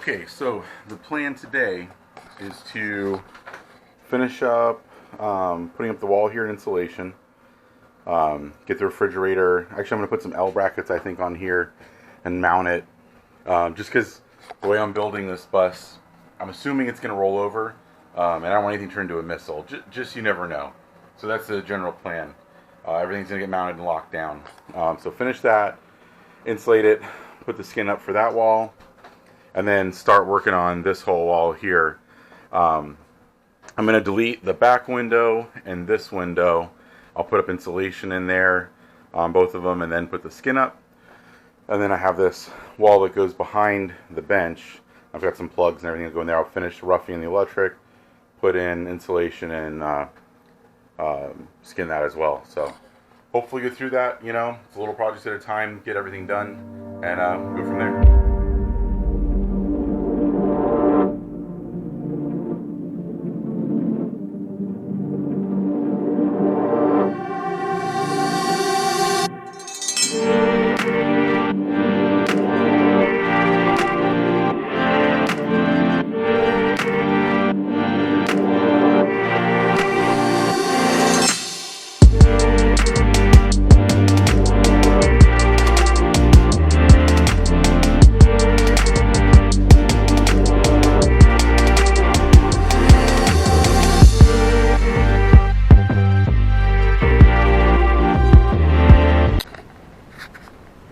Okay, so the plan today is to finish up putting up the wall here in insulation, get the refrigerator. Actually, I'm going to put some L brackets, I think, on here and mount it. Just because the way I'm building this bus, I'm assuming it's going to roll over, and I don't want anything turned into a missile. Just you never know. So that's the general plan. Everything's going to get mounted and locked down. So finish that, insulate it, put the skin up for that wall, and then start working on this whole wall here. I'm going to delete the back window and this window. I'll put up insulation in there on both of them and then put the skin up. And then I have this wall that goes behind the bench. I've got some plugs and everything that go in there. I'll finish roughing the electric, put in insulation, and skin that as well. So hopefully get through that. You know, it's a little project at a time, get everything done, and go from there.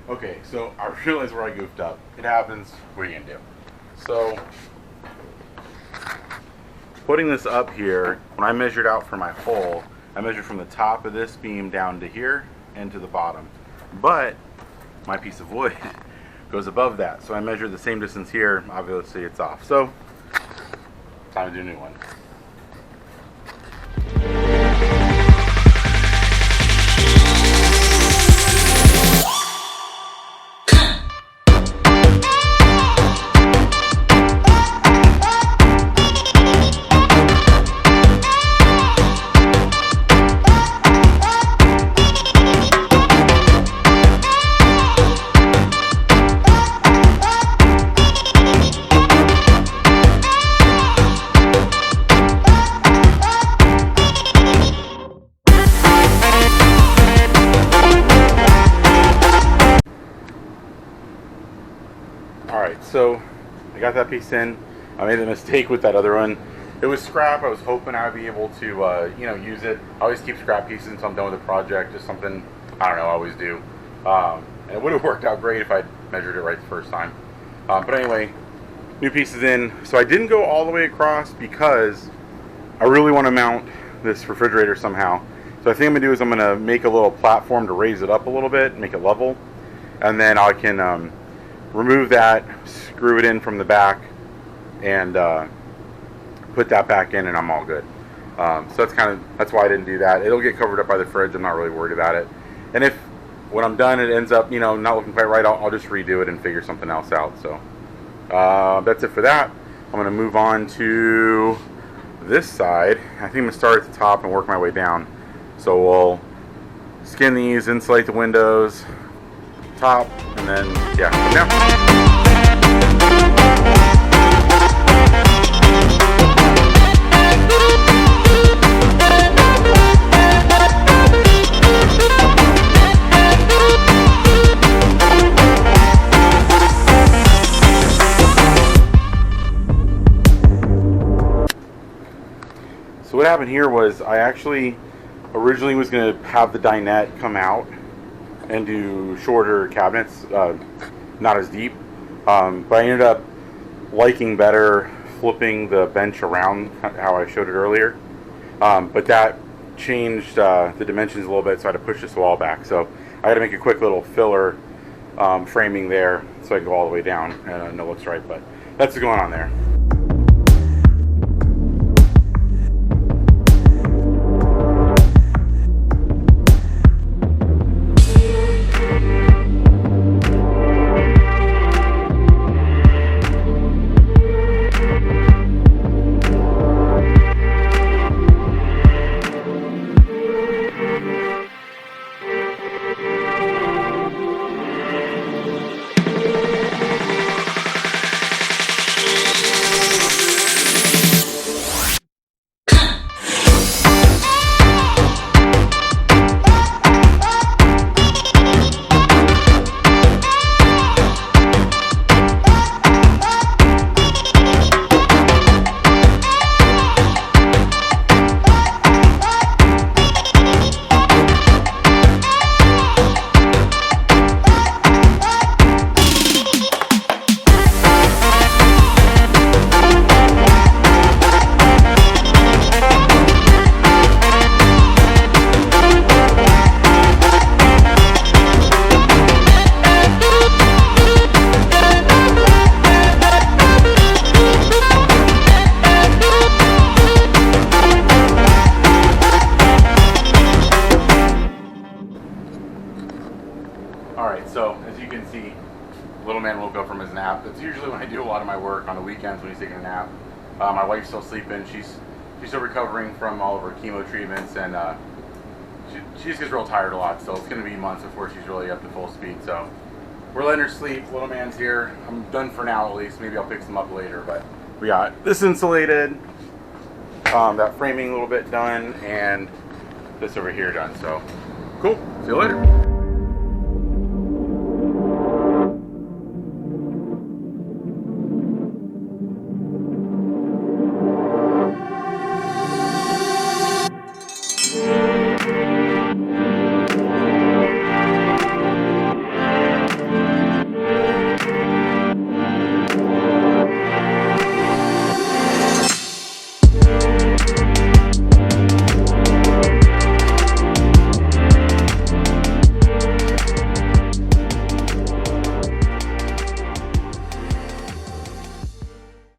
Okay, so I realized where I goofed up. It happens. What are you gonna do? So, putting this up here, when I measured out for my hole, I measured from the top of this beam down to here and to the bottom. But my piece of wood goes above that, so I measured the same distance here. Obviously, it's off. So, time to do a new one. Alright, so I got that piece in. I made a mistake with that other one. It was scrap. I was hoping I would be able to, use it. I always keep scrap pieces until I'm done with the project. Just something, I don't know, I always do. And it would have worked out great if I'd measured it right the first time. But anyway, new pieces in. So I didn't go all the way across because I really want to mount this refrigerator somehow. So I think I'm going to do is I'm going to make a little platform to raise it up a little bit, make it level. And then I can remove that, screw it in from the back, and put that back in, and I'm all good. So that's why I didn't do that. It'll get covered up by the fridge. I'm not really worried about it. And if when I'm done it ends up not looking quite right, I'll just redo it and figure something else out. So that's it for that. I'm going to move on to this side. I think I'm going to start at the top and work my way down. So we'll skin these, insulate the windows, top, and then from there. So what happened here was I actually originally was going to have the dinette come out and do shorter cabinets, not as deep, but I ended up liking better flipping the bench around how I showed it earlier, but that changed the dimensions a little bit, so I had to push this wall back. So I had to make a quick little filler framing there so I can go all the way down, and it looks right, but that's what's going on there. man woke up from his nap. That's usually when I do a lot of my work on the weekends when he's taking a nap. My wife's still sleeping. She's still recovering from all of her chemo treatments, and she just gets real tired a lot. So it's going to be months before she's really up to full speed. So we're letting her sleep. Little man's here. I'm done for now at least. Maybe I'll pick some up later. But we got this insulated, that framing a little bit done, and this over here done. So cool. See you later.